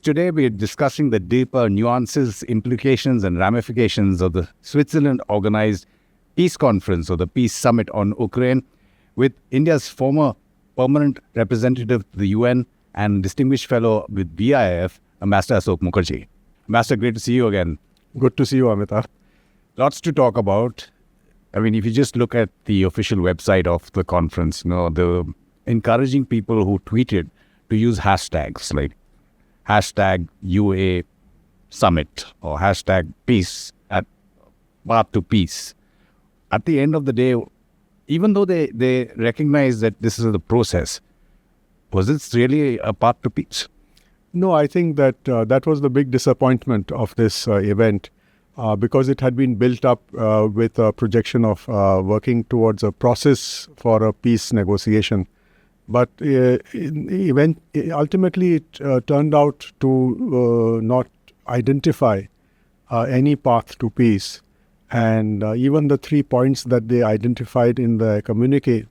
Today we are discussing the deeper nuances, implications and ramifications of the Switzerland organized Peace Conference or the Peace Summit on Ukraine with India's former permanent representative to the UN and distinguished fellow with BIF, Ambassador Asoke Mukerji. Ambassador, great to see you again. Good to see you, Amitabh. Lots to talk about. I mean, if you just look at the official website of the conference, the encouraging people who tweeted to use hashtags like hashtag UA Summit or hashtag peace at path to peace. At the end of the day, even though they recognize that this is the process, was it really a path to peace? No, I think that that was the big disappointment of this event because it had been built up with a projection of working towards a process for a peace negotiation. But ultimately it turned out to not identify any path to peace. And even the 3 points that they identified in the communiqué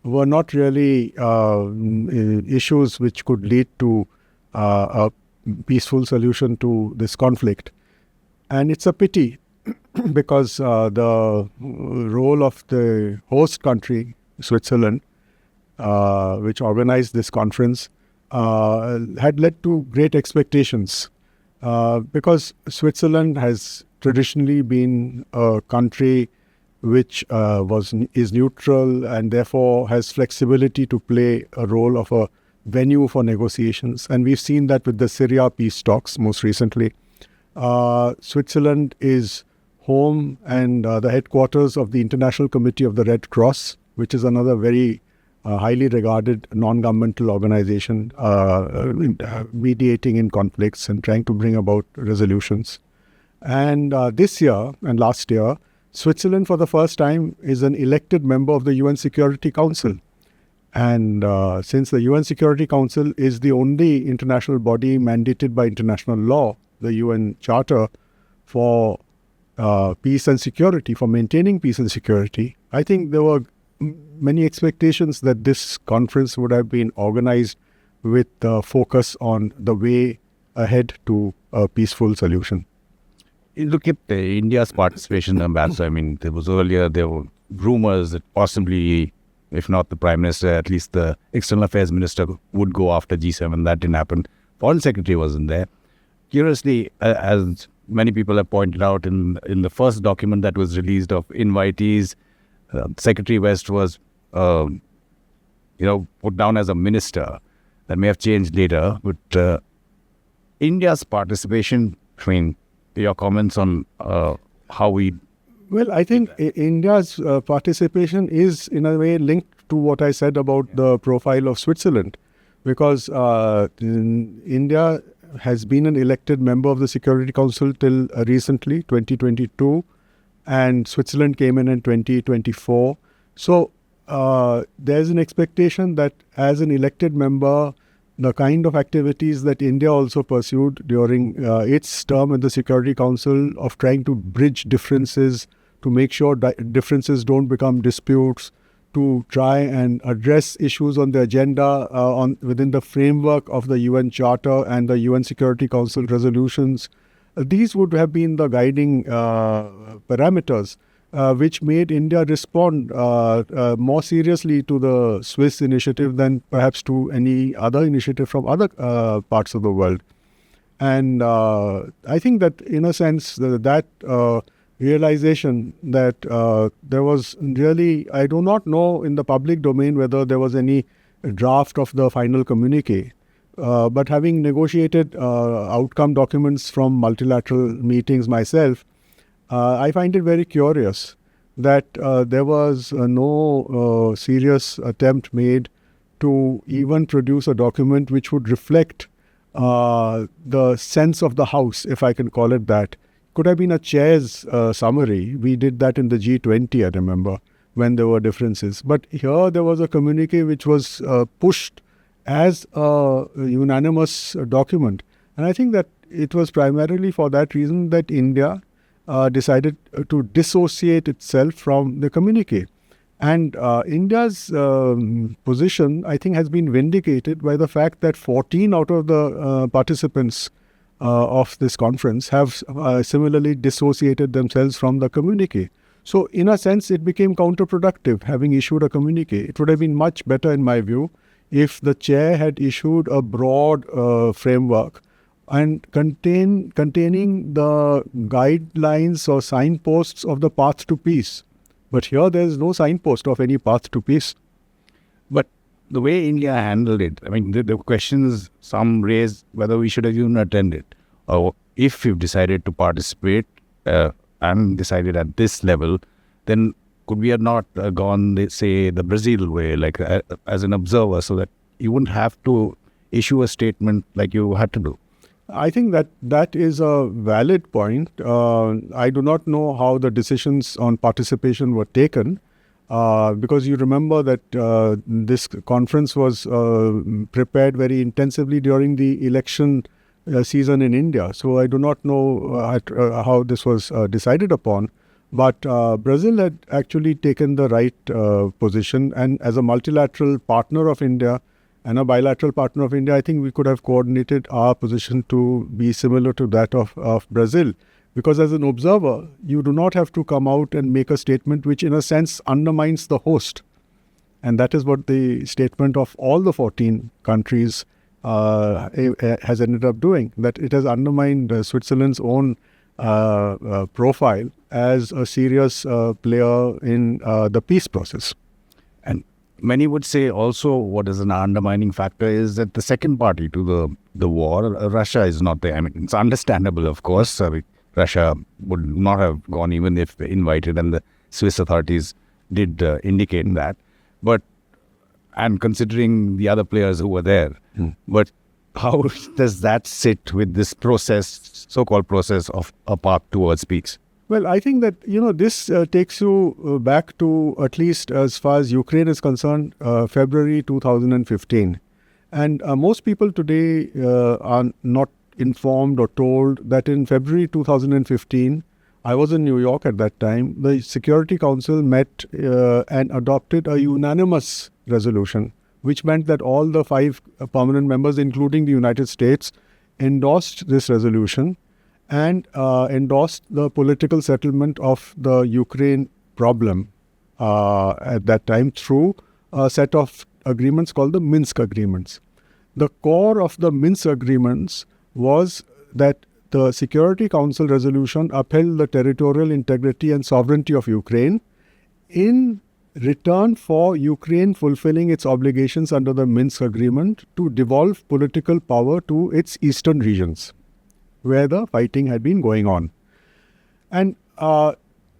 were not really issues which could lead to a peaceful solution to this conflict. And it's a pity because the role of the host country, Switzerland, which organized this conference, had led to great expectations because Switzerland has traditionally been a country which is neutral and therefore has flexibility to play a role of a venue for negotiations. And we've seen that with the Syria peace talks most recently. Switzerland is home and the headquarters of the International Committee of the Red Cross, which is another very highly regarded non-governmental organization mediating in conflicts and trying to bring about resolutions. And this year and last year, Switzerland for the first time is an elected member of the UN Security Council. And since the UN Security Council is the only international body mandated by international law, the UN Charter, for peace and security, for maintaining peace and security, I think there were many expectations that this conference would have been organized with focus on the way ahead to a peaceful solution. You look at India's participation, Ambassador. I mean, there were rumors that possibly, if not the Prime Minister, at least the External Affairs Minister would go after G7. That didn't happen. Foreign Secretary wasn't there. Curiously, as many people have pointed out, in the first document that was released of invitees, Secretary West was, put down as a minister. That may have changed later. But India's participation, your comments on how we... Well, I think India's participation is in a way linked to what I said about the profile of Switzerland, because India has been an elected member of the Security Council till recently, 2022, and Switzerland came in 2024. So there's an expectation that as an elected member, the kind of activities that India also pursued during its term in the Security Council of trying to bridge differences, to make sure differences don't become disputes, to try and address issues on the agenda within the framework of the UN Charter and the UN Security Council resolutions. These would have been the guiding parameters which made India respond more seriously to the Swiss initiative than perhaps to any other initiative from other parts of the world. And I think that in a sense that realization that there was really, I do not know in the public domain whether there was any draft of the final communiqué, but having negotiated outcome documents from multilateral meetings myself, I find it very curious that there was no serious attempt made to even produce a document which would reflect the sense of the House, if I can call it that. Could have been a chair's summary. We did that in the G20, I remember, when there were differences. But here there was a communiqué which was pushed as a unanimous document. And I think that it was primarily for that reason that India decided to dissociate itself from the communiqué. And India's position, I think, has been vindicated by the fact that 14 out of the participants of this conference have similarly dissociated themselves from the communiqué. So, in a sense, it became counterproductive having issued a communiqué. It would have been much better, in my view, if the chair had issued a broad framework and containing the guidelines or signposts of the path to peace. But here there is no signpost of any path to peace. But the way India handled it, I mean, the questions some raised whether we should have even attended, or if we've decided to participate and decided at this level, then could we have not gone, say, the Brazil way, like as an observer, so that you wouldn't have to issue a statement like you had to do? I think that is a valid point. I do not know how the decisions on participation were taken, because you remember that this conference was prepared very intensively during the election season in India. So I do not know how this was decided upon. But Brazil had actually taken the right position, and as a multilateral partner of India and a bilateral partner of India, I think we could have coordinated our position to be similar to that of Brazil. Because as an observer, you do not have to come out and make a statement which in a sense undermines the host. And that is what the statement of all the 14 countries has ended up doing, that it has undermined Switzerland's own profile as a serious player in the peace process. And many would say also what is an undermining factor is that the second party to the war, Russia, is not there. I mean, it's understandable, of course. Russia would not have gone even if invited, and the Swiss authorities did indicate that. But, and considering the other players who were there, but how does that sit with this process, so-called process of a path towards peace? Well, I think that, this takes you back to, at least as far as Ukraine is concerned, February 2015. And most people today are not informed or told that in February 2015, I was in New York at that time, the Security Council met and adopted a unanimous resolution, which meant that all the 5 permanent members, including the United States, endorsed this resolution and endorsed the political settlement of the Ukraine problem at that time through a set of agreements called the Minsk agreements. The core of the Minsk agreements was that the Security Council resolution upheld the territorial integrity and sovereignty of Ukraine in return for Ukraine fulfilling its obligations under the Minsk agreement to devolve political power to its eastern regions, where the fighting had been going on. And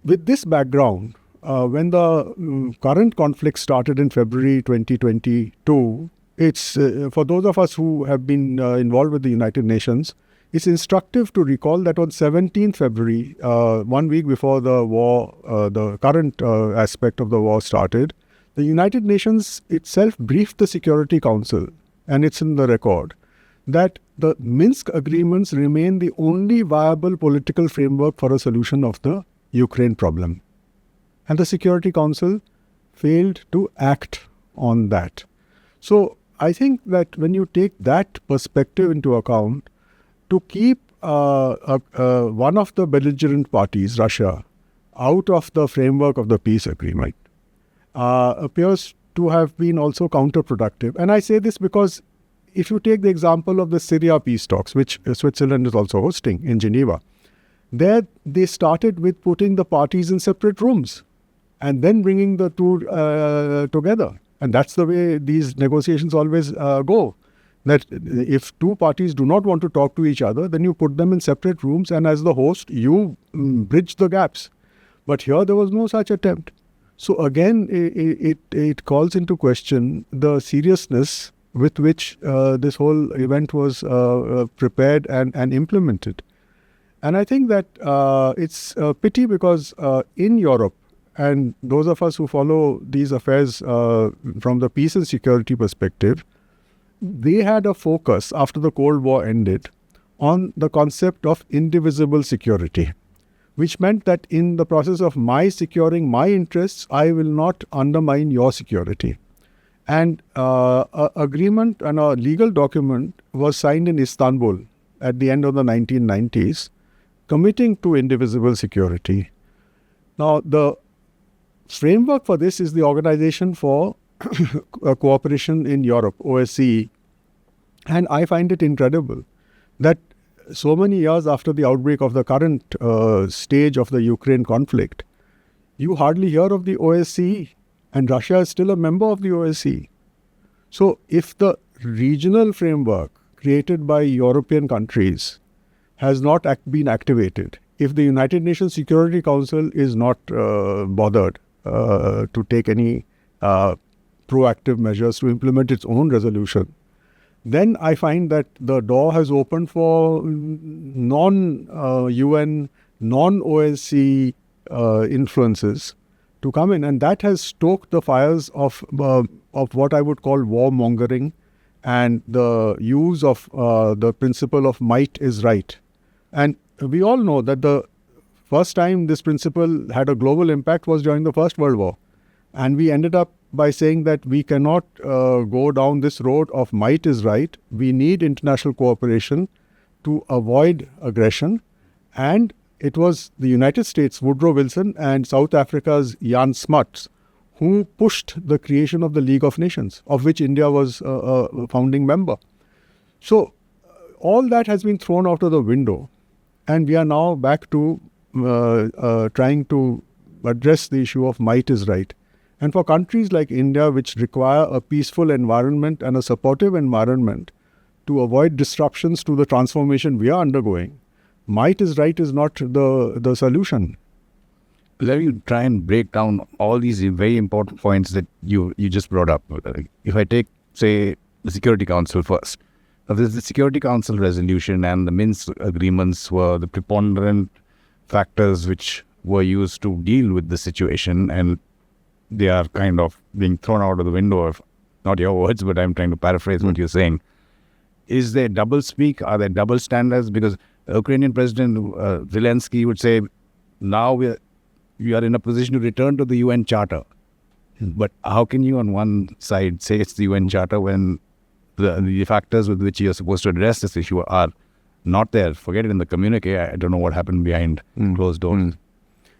with this background, when the current conflict started in February 2022, it's for those of us who have been involved with the United Nations, it's instructive to recall that on 17th February, 1 week before the war, the current aspect of the war started, the United Nations itself briefed the Security Council, and it's in the record, that the Minsk agreements remain the only viable political framework for a solution of the Ukraine problem. And the Security Council failed to act on that. So I think that when you take that perspective into account, to keep one of the belligerent parties, Russia, out of the framework of the peace agreement appears to have been also counterproductive. And I say this because if you take the example of the Syria peace talks, which Switzerland is also hosting in Geneva, there they started with putting the parties in separate rooms and then bringing the two together. And that's the way these negotiations always go. That if two parties do not want to talk to each other, then you put them in separate rooms, and as the host, you bridge the gaps. But here there was no such attempt. So again, it calls into question the seriousness with which this whole event was prepared and implemented. And I think that it's a pity because in Europe, and those of us who follow these affairs from the peace and security perspective, they had a focus after the Cold War ended on the concept of indivisible security, which meant that in the process of my securing my interests, I will not undermine your security. And an agreement and a legal document was signed in Istanbul at the end of the 1990s, committing to indivisible security. Now, the framework for this is the Organization for Cooperation in Europe, OSCE. And I find it incredible that so many years after the outbreak of the current stage of the Ukraine conflict, you hardly hear of the OSCE, and Russia is still a member of the OSCE. So if the regional framework created by European countries has not been activated, if the United Nations Security Council is not bothered to take any proactive measures to implement its own resolution, then I find that the door has opened for non-UN, non-OSCE influences to come in, and that has stoked the fires of what I would call warmongering and the use of the principle of might is right. And we all know that the first time this principle had a global impact was during the First World War. And we ended up by saying that we cannot go down this road of might is right. We need international cooperation to avoid aggression. And it was the United States, Woodrow Wilson, and South Africa's Jan Smuts who pushed the creation of the League of Nations, of which India was a founding member. So all that has been thrown out of the window, and we are now back to trying to address the issue of might is right. And for countries like India, which require a peaceful environment and a supportive environment to avoid disruptions to the transformation we are undergoing, might is right is not the solution. Let me try and break down all these very important points that you just brought up. If I take, say, the Security Council first. Now, the Security Council resolution and the Minsk agreements were the preponderant factors which were used to deal with the situation, and they are kind of being thrown out of the window. Of, not your words, but I'm trying to paraphrase what you're saying. Is there double speak? Are there double standards? Because the Ukrainian President Zelensky would say, now we are in a position to return to the UN Charter. But how can you on one side say it's the UN Charter when the factors with which you're supposed to address this issue are not there? Forget it in the communiqué. I don't know what happened behind closed doors.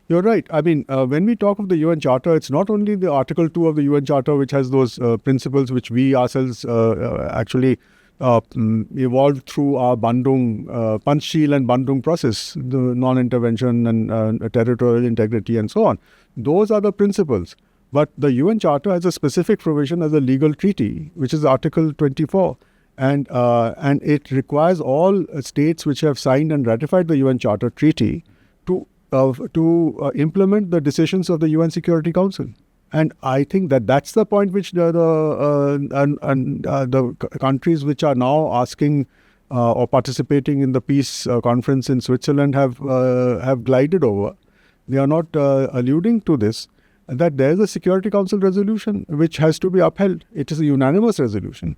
You're right. I mean, when we talk of the UN Charter, it's not only the Article 2 of the UN Charter, which has those principles which we ourselves actually evolved through our Bandung, Panchsheel and Bandung process, the non-intervention and territorial integrity and so on. Those are the principles. But the UN Charter has a specific provision as a legal treaty, which is Article 24. And it requires all states which have signed and ratified the UN Charter Treaty to implement the decisions of the UN Security Council. And I think that that's the point which the countries which are now asking or participating in the peace conference in Switzerland have glided over. They are not alluding to this, that there is a Security Council resolution which has to be upheld. It is a unanimous resolution.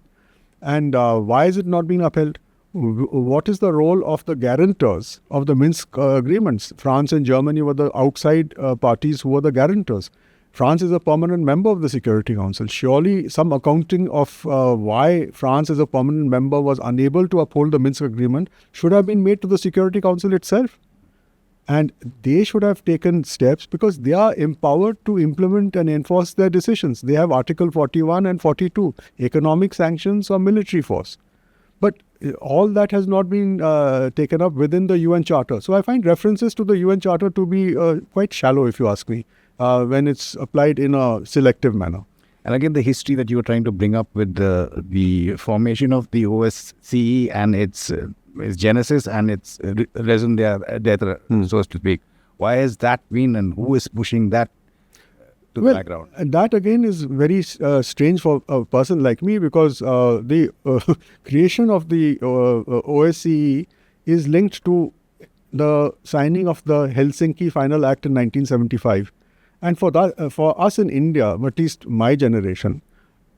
And why is it not being upheld? What is the role of the guarantors of the Minsk agreements? France and Germany were the outside parties who were the guarantors. France is a permanent member of the Security Council. Surely some accounting of why France as a permanent member was unable to uphold the Minsk agreement should have been made to the Security Council itself. And they should have taken steps because they are empowered to implement and enforce their decisions. They have Article 41 and 42, economic sanctions or military force. But all that has not been taken up within the UN Charter. So I find references to the UN Charter to be quite shallow, if you ask me, when it's applied in a selective manner. And again, the history that you were trying to bring up with the formation of the OSCE and its genesis and its raison d'etre, so to speak. Why has that been, and who is pushing that to the background? That again is very strange for a person like me, because the creation of the OSCE is linked to the signing of the Helsinki Final Act in 1975. And for us in India, at least my generation,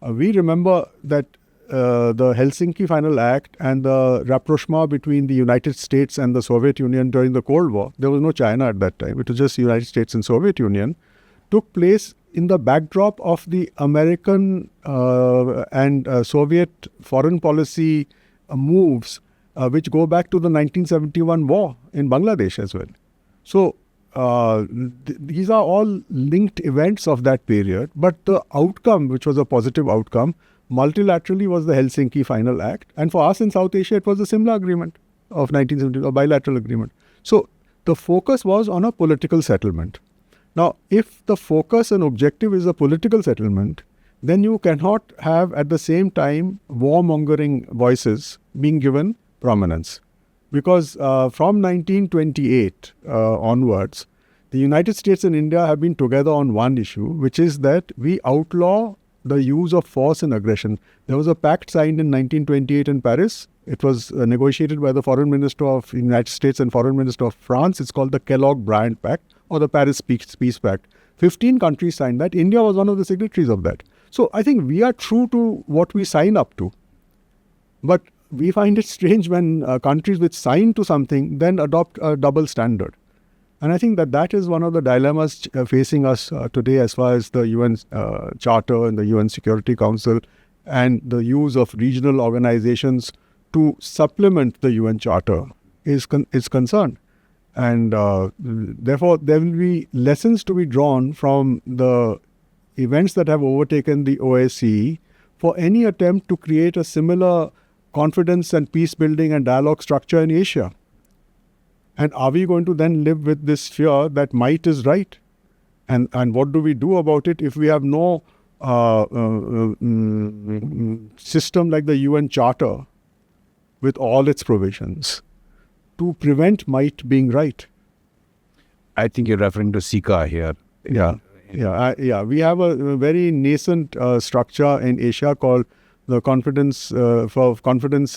we remember that the Helsinki Final Act and the rapprochement between the United States and the Soviet Union during the Cold War, there was no China at that time, it was just United States and Soviet Union, took place in the backdrop of the American and Soviet foreign policy moves, which go back to the 1971 war in Bangladesh as well. So these are all linked events of that period, but the outcome, which was a positive outcome, multilaterally was the Helsinki Final Act. And for us in South Asia, it was a similar agreement of 1970, a bilateral agreement. So the focus was on a political settlement. Now, if the focus and objective is a political settlement, then you cannot have at the same time warmongering voices being given prominence. Because from 1928 onwards, the United States and India have been together on one issue, which is that we outlaw the use of force and aggression. There was a pact signed in 1928 in Paris. It was negotiated by the Foreign Minister of the United States and Foreign Minister of France. It's called the Kellogg-Briand Pact or the Paris Peace Pact. 15 countries signed that. India was one of the signatories of that. So I think we are true to what we sign up to. But we find it strange when countries which sign to something then adopt a double standard. And I think that is one of the dilemmas facing us today as far as the UN Charter and the UN Security Council and the use of regional organizations to supplement the UN Charter is concerned. And therefore, there will be lessons to be drawn from the events that have overtaken the OSCE for any attempt to create a similar confidence and peace building and dialogue structure in Asia. And are we going to then live with this fear that might is right? And what do we do about it if we have no system like the UN Charter with all its provisions to prevent might being right? I think you're referring to SICA here. Yeah. We have a very nascent structure in Asia called the Confidence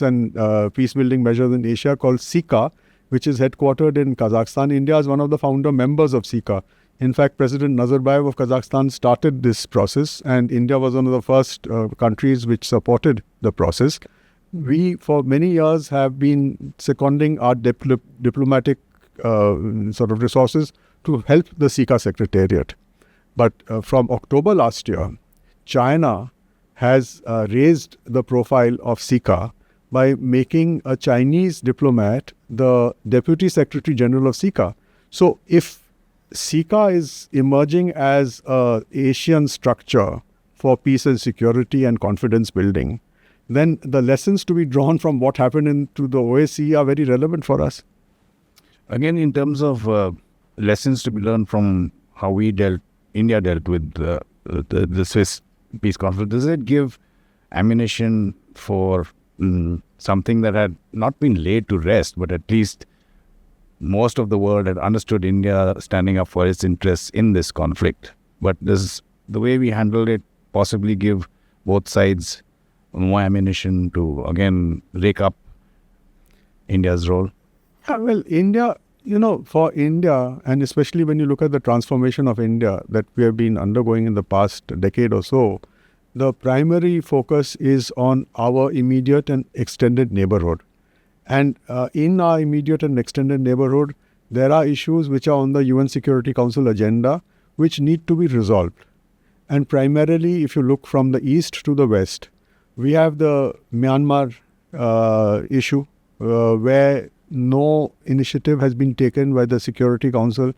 and Peace Building Measures in Asia called SICA, which is headquartered in Kazakhstan. India is one of the founder members of SICA. In fact, President Nazarbayev of Kazakhstan started this process, and India was one of the first countries which supported the process. We, for many years, have been seconding our diplomatic sort of resources to help the SICA Secretariat. But from October last year, China has raised the profile of SICA by making a Chinese diplomat the Deputy Secretary General of SICA. So if SICA is emerging as an Asian structure for peace and security and confidence building, then the lessons to be drawn from what happened into the OSCE are very relevant for us. Again, in terms of lessons to be learned from how India dealt with the Swiss peace conference, does it give ammunition for something that had not been laid to rest, but at least most of the world had understood India standing up for its interests in this conflict? But does the way we handled it possibly give both sides more ammunition to, again, rake up India's role? Well, India, for India, and especially when you look at the transformation of India that we have been undergoing in the past decade or so, the primary focus is on our immediate and extended neighborhood. And in our immediate and extended neighborhood, there are issues which are on the UN Security Council agenda which need to be resolved. And primarily, if you look from the east to the west, we have the Myanmar issue where no initiative has been taken by the Security Council,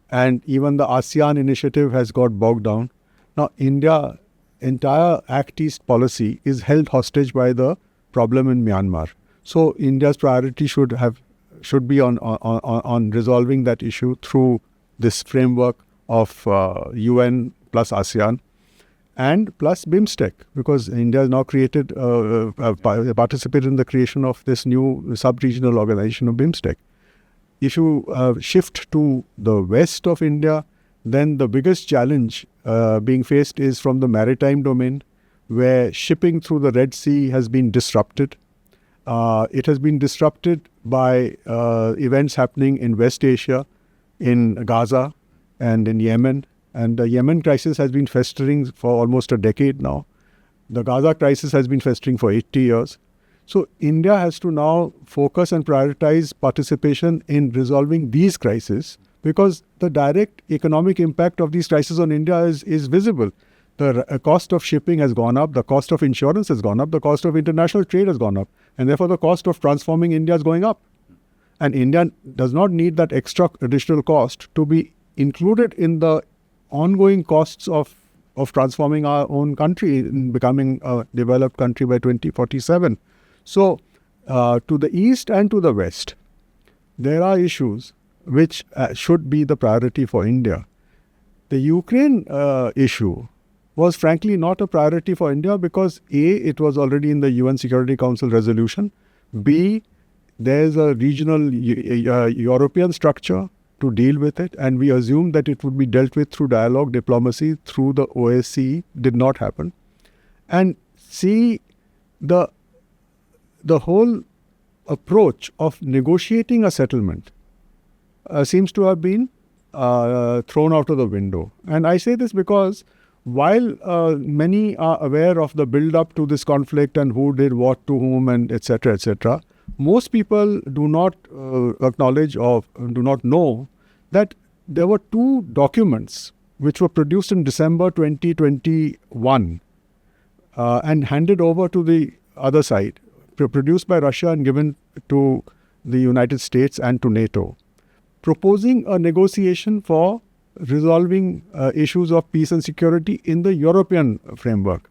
and even the ASEAN initiative has got bogged down. Now, India's entire Act East policy is held hostage by the problem in Myanmar. So India's priority should be on resolving that issue through this framework of UN plus ASEAN and plus BIMSTEC, because India has now participated in the creation of this new sub-regional organization of BIMSTEC. If you shift to the west of India, then the biggest challenge being faced is from the maritime domain, where shipping through the Red Sea has been disrupted. It has been disrupted by events happening in West Asia, in Gaza and in Yemen. And the Yemen crisis has been festering for almost a decade now. The Gaza crisis has been festering for 80 years. So India has to now focus and prioritize participation in resolving these crises, because the direct economic impact of these crises on India is visible. The cost of shipping has gone up, the cost of insurance has gone up, the cost of international trade has gone up, and therefore the cost of transforming India is going up. And India does not need that extra additional cost to be included in the ongoing costs of transforming our own country in becoming a developed country by 2047. So, to the east and to the west, there are issues which should be the priority for India. The Ukraine issue was frankly not a priority for India because A, it was already in the UN Security Council resolution. B, there's a regional European structure to deal with it, and we assumed that it would be dealt with through dialogue, diplomacy, through the OSCE. Did not happen. And C, the whole approach of negotiating a settlement seems to have been thrown out of the window. And I say this because while many are aware of the build-up to this conflict and who did what to whom and etc., most people do not acknowledge or do not know that there were two documents which were produced in December 2021 and handed over to the other side, produced by Russia and given to the United States and to NATO, proposing a negotiation for resolving issues of peace and security in the European framework.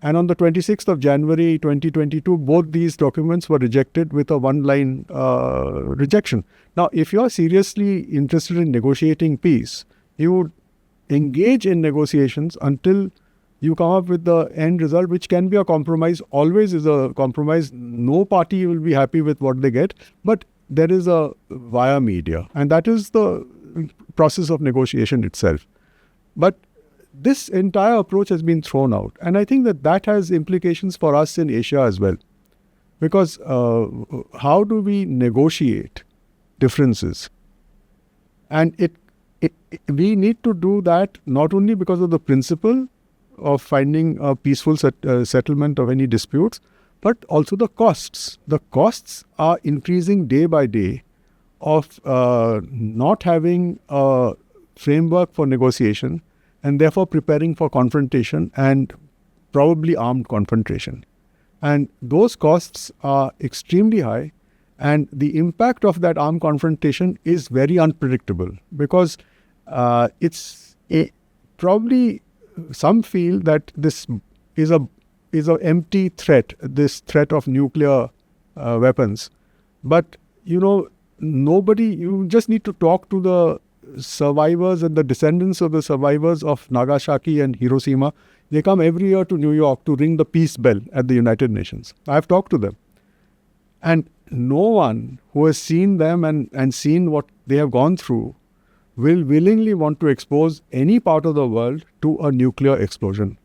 And on the 26th of January 2022, both these documents were rejected with a one-line rejection. Now, if you are seriously interested in negotiating peace, you would engage in negotiations until you come up with the end result, which can be a compromise, always is a compromise. No party will be happy with what they get, but there is a via media, and that is the process of negotiation itself. But this entire approach has been thrown out, and I think that has implications for us in Asia as well, because how do we negotiate differences? And we need to do that not only because of the principle of finding a peaceful settlement of any disputes, but also the costs. The costs are increasing day by day of not having a framework for negotiation and therefore preparing for confrontation and probably armed confrontation. And those costs are extremely high, and the impact of that armed confrontation is very unpredictable because probably some feel that this is an empty threat, this threat of nuclear weapons. But, you just need to talk to the survivors and the descendants of the survivors of Nagasaki and Hiroshima. They come every year to New York to ring the peace bell at the United Nations. I've talked to them. And no one who has seen them and seen what they have gone through will willingly want to expose any part of the world to a nuclear explosion.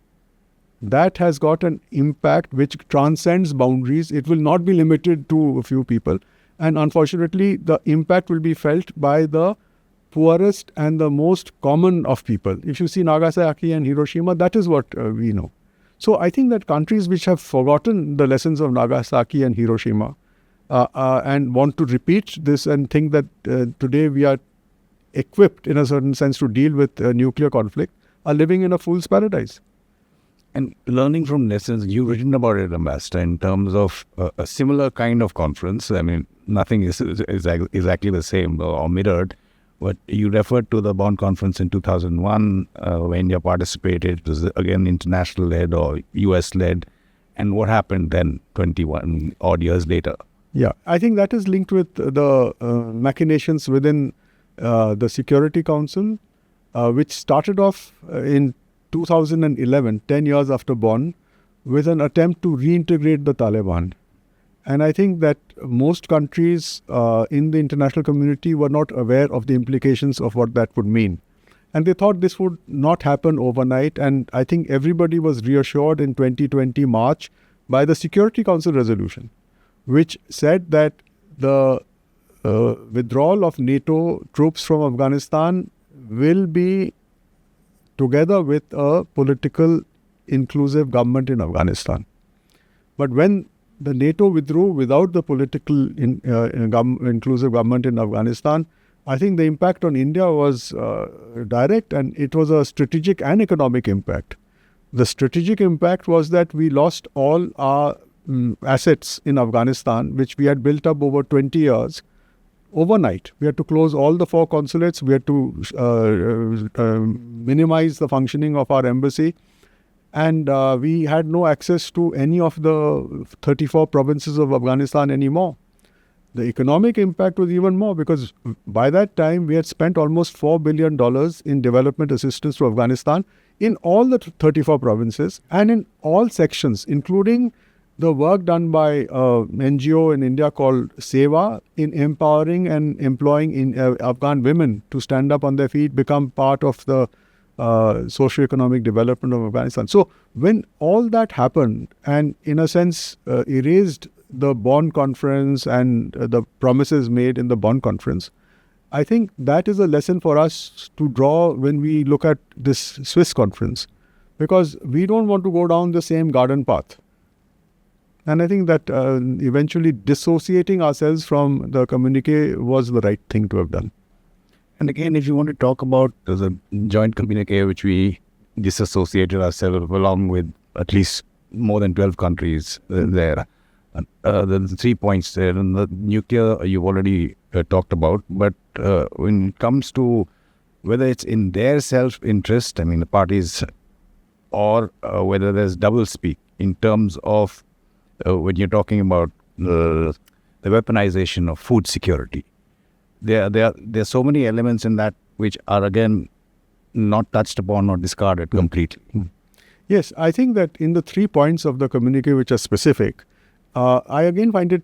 That has got an impact which transcends boundaries. It will not be limited to a few people. And unfortunately, the impact will be felt by the poorest and the most common of people. If you see Nagasaki and Hiroshima, that is what we know. So I think that countries which have forgotten the lessons of Nagasaki and Hiroshima and want to repeat this and think that today we are equipped in a certain sense to deal with nuclear conflict are living in a fool's paradise. And learning from lessons, you've written about it, Ambassador, in terms of a similar kind of conference. I mean, nothing is exactly the same or mirrored, but you referred to the Bonn conference in 2001 when India participated. It was again international-led or US-led. And what happened then 21 odd years later? Yeah, I think that is linked with the machinations within the Security Council, which started off in 2011, 10 years after Bonn, with an attempt to reintegrate the Taliban. And I think that most countries in the international community were not aware of the implications of what that would mean. And they thought this would not happen overnight. And I think everybody was reassured in 2020 March by the Security Council resolution, which said that the withdrawal of NATO troops from Afghanistan will be together with a political inclusive government in Afghanistan. But when the NATO withdrew without the political inclusive government in Afghanistan, I think the impact on India was direct, and it was a strategic and economic impact. The strategic impact was that we lost all our assets in Afghanistan, which we had built up over 20 years, overnight. We had to close all the 4 consulates. We had to minimize the functioning of our embassy. And we had no access to any of the 34 provinces of Afghanistan anymore. The economic impact was even more, because by that time we had spent almost $4 billion in development assistance to Afghanistan in all the 34 provinces and in all sections, including the work done by NGO in India called Seva in empowering and employing Afghan women to stand up on their feet, become part of the socio-economic development of Afghanistan. So when all that happened and in a sense erased the Bonn conference and the promises made in the Bonn conference, I think that is a lesson for us to draw when we look at this Swiss conference, because we don't want to go down the same garden path. And I think that eventually dissociating ourselves from the communiqué was the right thing to have done. And again, if you want to talk about the joint communiqué, which we disassociated ourselves along with at least more than 12 countries there, the 3 points there, and the nuclear you've already talked about, but when it comes to whether it's in their self-interest, I mean the parties, or whether there's doublespeak in terms of when you're talking about the weaponization of food security. There are so many elements in that which are again not touched upon or discarded completely. Yes, I think that in the 3 points of the communiqué which are specific, I again find it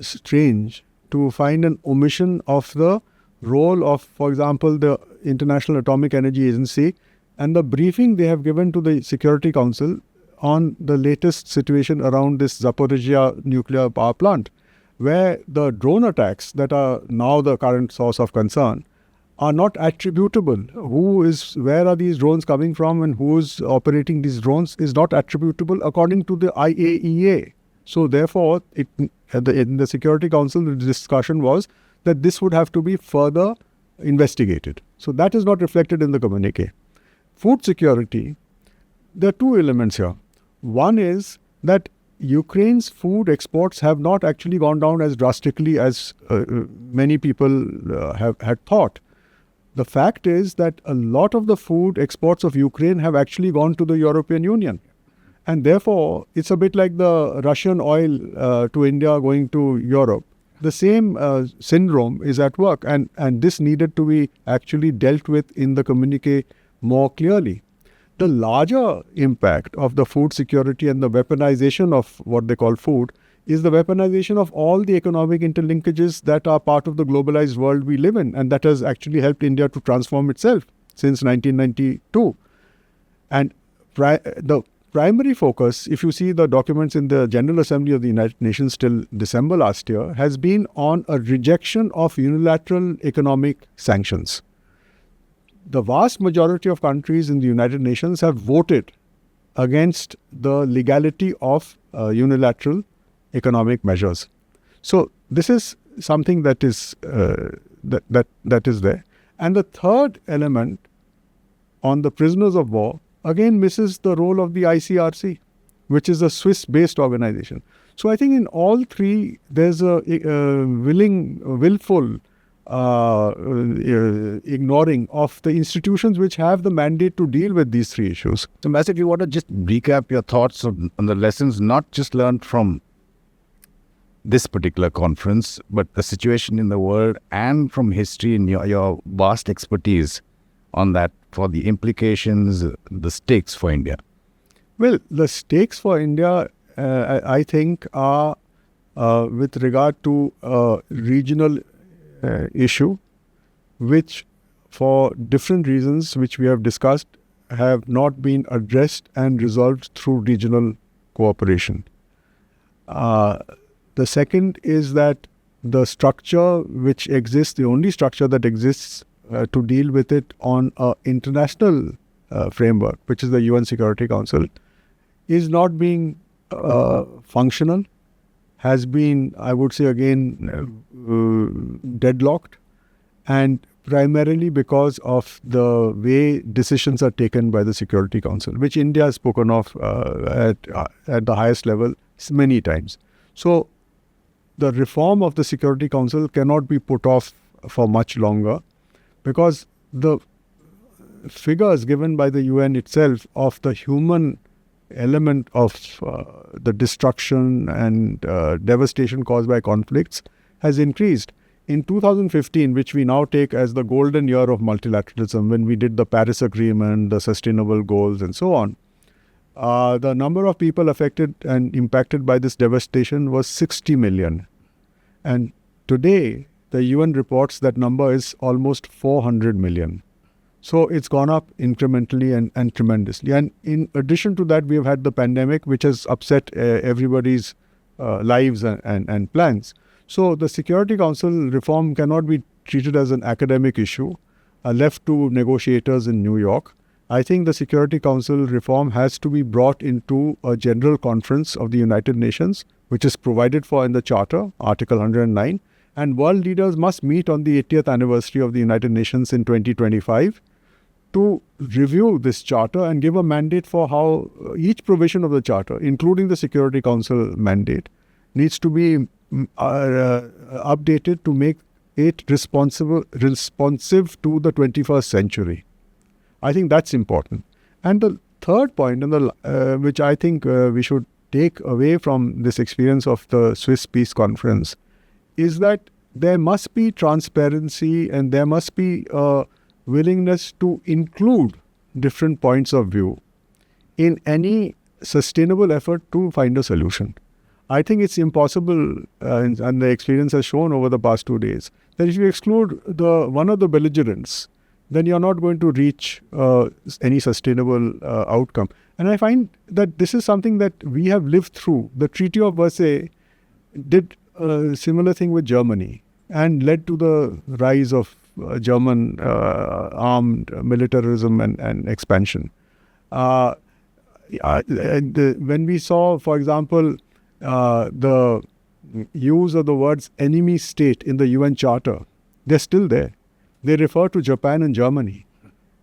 strange to find an omission of the role of, for example, the International Atomic Energy Agency and the briefing they have given to the Security Council on the latest situation around this Zaporizhzhia nuclear power plant, where the drone attacks that are now the current source of concern are not attributable. Where are these drones coming from and who is operating these drones is not attributable according to the IAEA. So therefore, in the Security Council, the discussion was that this would have to be further investigated. So that is not reflected in the communiqué. Food security, there are 2 elements here. One is that Ukraine's food exports have not actually gone down as drastically as many people had thought. The fact is that a lot of the food exports of Ukraine have actually gone to the European Union. And therefore, it's a bit like the Russian oil to India going to Europe. The same syndrome is at work, and this needed to be actually dealt with in the communiqué more clearly. The larger impact of the food security and the weaponization of what they call food is the weaponization of all the economic interlinkages that are part of the globalized world we live in, and that has actually helped India to transform itself since 1992. And the primary focus, if you see the documents in the General Assembly of the United Nations till December last year, has been on a rejection of unilateral economic sanctions. The vast majority of countries in the United Nations have voted against the legality of unilateral economic measures. So this is something that is that is there. And the third element on the prisoners of war again misses the role of the ICRC, which is a Swiss-based organization. So I think in all 3 there's a willful ignoring of the institutions which have the mandate to deal with these 3 issues. So, Master, if you want to just recap your thoughts on the lessons not just learned from this particular conference, but the situation in the world and from history and your vast expertise on that, for the implications, the stakes for India. Well, the stakes for India, I think, are with regard to a regional issue, which for different reasons which we have discussed have not been addressed and resolved through regional cooperation. The second is that the structure which exists, the only structure that exists to deal with it on an international framework, which is the UN Security Council, is not being functional, has been, I would say again, deadlocked, and primarily because of the way decisions are taken by the Security Council, which India has spoken of at the highest level many times. So the reform of the Security Council cannot be put off for much longer, because the figures given by the UN itself of the human element of the destruction and devastation caused by conflicts has increased. In 2015, which we now take as the golden year of multilateralism, when we did the Paris Agreement, the sustainable goals and so on, the number of people affected and impacted by this devastation was 60 million. And today, the UN reports that number is almost 400 million. So it's gone up incrementally and tremendously. And in addition to that, we have had the pandemic, which has upset everybody's lives and plans. So the Security Council reform cannot be treated as an academic issue left to negotiators in New York. I think the Security Council reform has to be brought into a general conference of the United Nations, which is provided for in the Charter, Article 109. And world leaders must meet on the 80th anniversary of the United Nations in 2025 to review this Charter and give a mandate for how each provision of the Charter, including the Security Council mandate, needs to be updated to make it responsive to the 21st century. I think that's important. And the third point, which I think we should take away from this experience of the Swiss Peace Conference, is that there must be transparency and there must be a willingness to include different points of view in any sustainable effort to find a solution. I think it's impossible, and the experience has shown over the past 2 days, that if you exclude one of the belligerents, then you're not going to reach any sustainable outcome. And I find that this is something that we have lived through. The Treaty of Versailles did a similar thing with Germany and led to the rise of German armed militarism and expansion. When we saw, for example, the use of the words enemy state in the UN Charter, they're still there. They refer to Japan and Germany.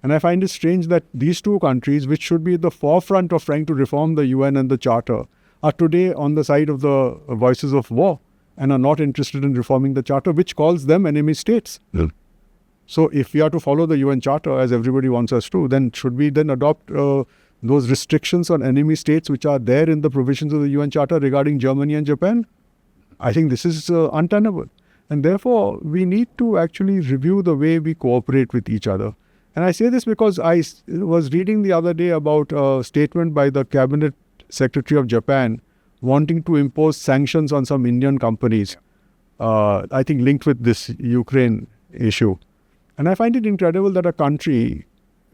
And I find it strange that these two countries, which should be at the forefront of trying to reform the UN and the Charter, are today on the side of the voices of war and are not interested in reforming the Charter, which calls them enemy states. Yeah. So if we are to follow the UN Charter, as everybody wants us to, then should we then adopt those restrictions on enemy states which are there in the provisions of the UN Charter regarding Germany and Japan? I think this is untenable. And therefore, we need to actually review the way we cooperate with each other. And I say this because I was reading the other day about a statement by the Cabinet Secretary of Japan wanting to impose sanctions on some Indian companies, I think linked with this Ukraine issue. And I find it incredible that a country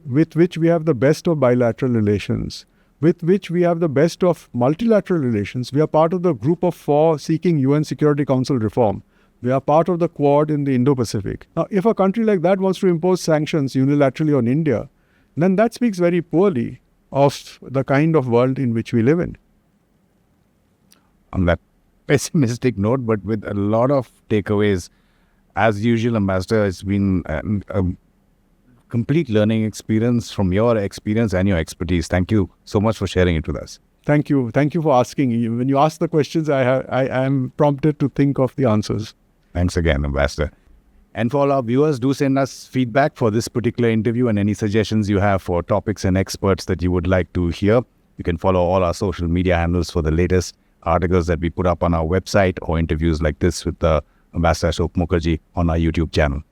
with which we have the best of bilateral relations, with which we have the best of multilateral relations, we are part of the group of 4 seeking UN Security Council reform. We are part of the Quad in the Indo-Pacific. Now, if a country like that wants to impose sanctions unilaterally on India, then that speaks very poorly of the kind of world in which we live in. On that pessimistic note, but with a lot of takeaways, as usual, Ambassador, it's been a complete learning experience from your experience and your expertise. Thank you so much for sharing it with us. Thank you. Thank you for asking. When you ask the questions, I am prompted to think of the answers. Thanks again, Ambassador. And for all our viewers, do send us feedback for this particular interview and any suggestions you have for topics and experts that you would like to hear. You can follow all our social media handles for the latest articles that we put up on our website or interviews like this with the Ambassador Asoke Mukerji on our YouTube channel.